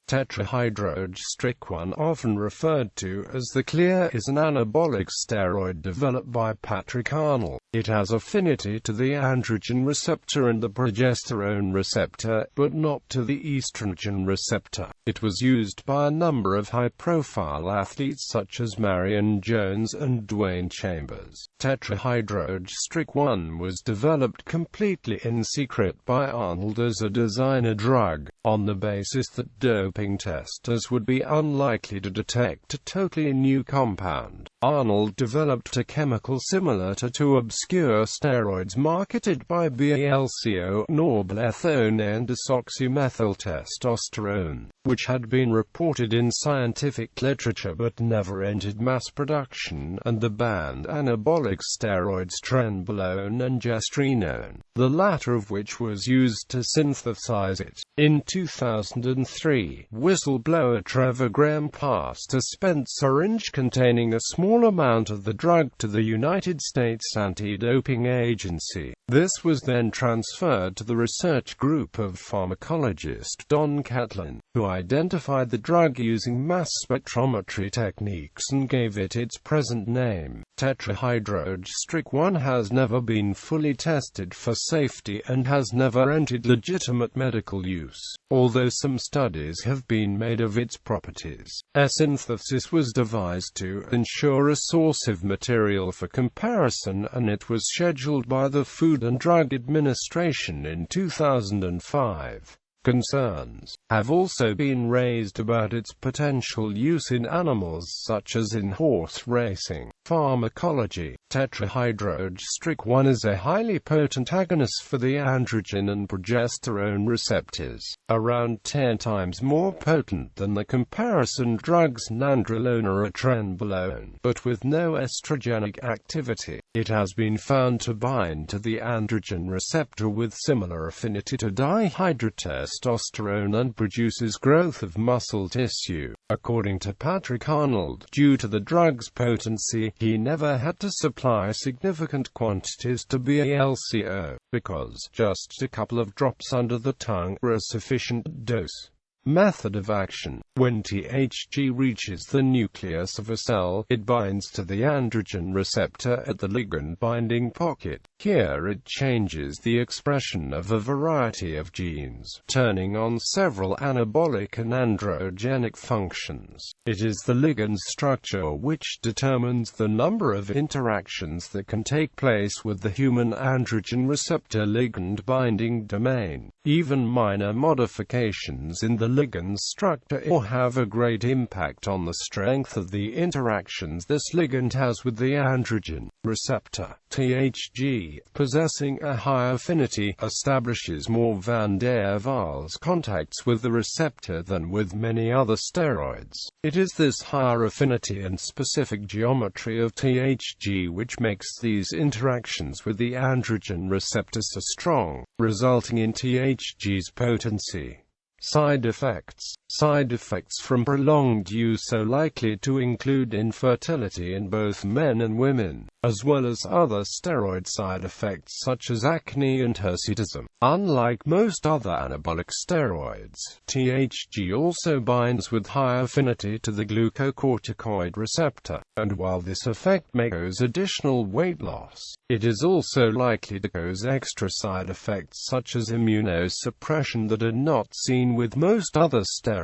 Tetrahydrogestrinone, often referred to as the clear, is an anabolic steroid developed by Patrick Arnold. It has affinity to the androgen receptor and the progesterone receptor, but not to the estrogen receptor. It was used by a number of high-profile athletes such as Marion and Dwain Chambers. Tetrahydrogestrinone was developed completely in secret by Arnold as a designer drug, on the basis that doping testers would be unlikely to detect a totally new compound. Arnold developed a chemical similar to two obscure steroids marketed by BALCO, norblethone and desoxymethyltestosterone, which had been reported in scientific literature but never entered mass production, and the banned anabolic steroids trenbolone and gestrinone, the latter of which was used to synthesize it. In 2003, whistleblower Trevor Graham passed a spent syringe containing a small amount of the drug to the United States Anti-Doping Agency. This was then transferred to the research group of pharmacologist Don Catlin, who identified the drug using mass spectrometry techniques and gave it its present name. Tetrahydrogestrinone has never been fully tested for safety and has never entered legitimate medical use, although some studies have been made of its properties. A synthesis was devised to ensure a source of material for comparison, and it was scheduled by the Food and Drug Administration in 2005. Concerns have also been raised about its potential use in animals such as in horse racing. Pharmacology. Tetrahydrogestrinone is a highly potent agonist for the androgen and progesterone receptors, around 10 times more potent than the comparison drugs nandrolone or trenbolone, but with no estrogenic activity. It has been found to bind to the androgen receptor with similar affinity to dihydrotestosterone and produces growth of muscle tissue. According to Patrick Arnold, due to the drug's potency, he never had to supply significant quantities to BALCO, because just a couple of drops under the tongue were a sufficient dose. Method of action. When THG reaches the nucleus of a cell, it binds to the androgen receptor at the ligand-binding pocket. Here it changes the expression of a variety of genes, turning on several anabolic and androgenic functions. It is the ligand structure which determines the number of interactions that can take place with the human androgen receptor ligand-binding domain. Even minor modifications in the ligand structure or have a great impact on the strength of the interactions this ligand has with the androgen receptor. THG, possessing a high affinity, establishes more van der Waals contacts with the receptor than with many other steroids. It is this higher affinity and specific geometry of THG which makes these interactions with the androgen receptor so strong, resulting in THG's potency. Side effects. Side effects from prolonged use are likely to include infertility in both men and women, as well as other steroid side effects such as acne and hirsutism. Unlike most other anabolic steroids, THG also binds with high affinity to the glucocorticoid receptor, and while this effect may cause additional weight loss, it is also likely to cause extra side effects such as immunosuppression that are not seen with most other steroids.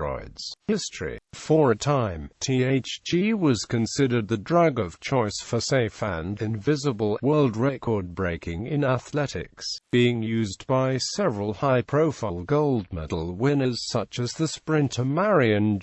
History. For a time, THG was considered the drug of choice for safe and invisible world record breaking in athletics, being used by several high-profile gold medal winners such as the sprinter Marion,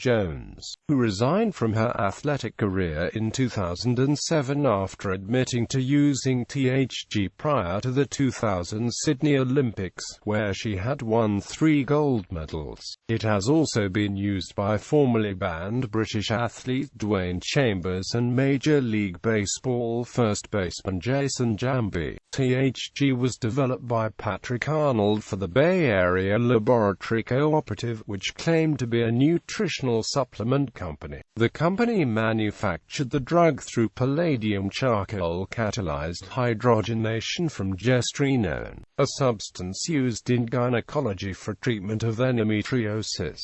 who resigned from her athletic career in 2007 after admitting to using THG prior to the 2000 Sydney Olympics, where she had won 3 gold medals. It has also been used by formerly banned British athlete Dwain Chambers and Major League Baseball first baseman Jason Jambi. THG was developed by Patrick Arnold for the Bay Area Laboratory Cooperative, which claimed to be a nutritional supplement company. The company manufactured the drug through palladium charcoal catalyzed hydrogenation from gestrinone, a substance used in gynecology for treatment of endometriosis.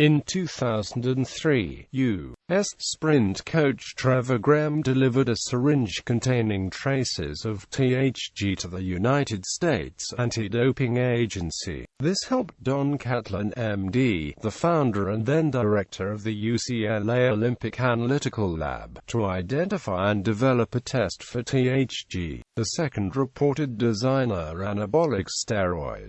In 2003, U.S. sprint coach Trevor Graham delivered a syringe containing traces of THG to the United States Anti-Doping Agency. This helped Don Catlin, MD, the founder and then director of the UCLA Olympic Analytical Lab, to identify and develop a test for THG, the second reported designer anabolic steroid.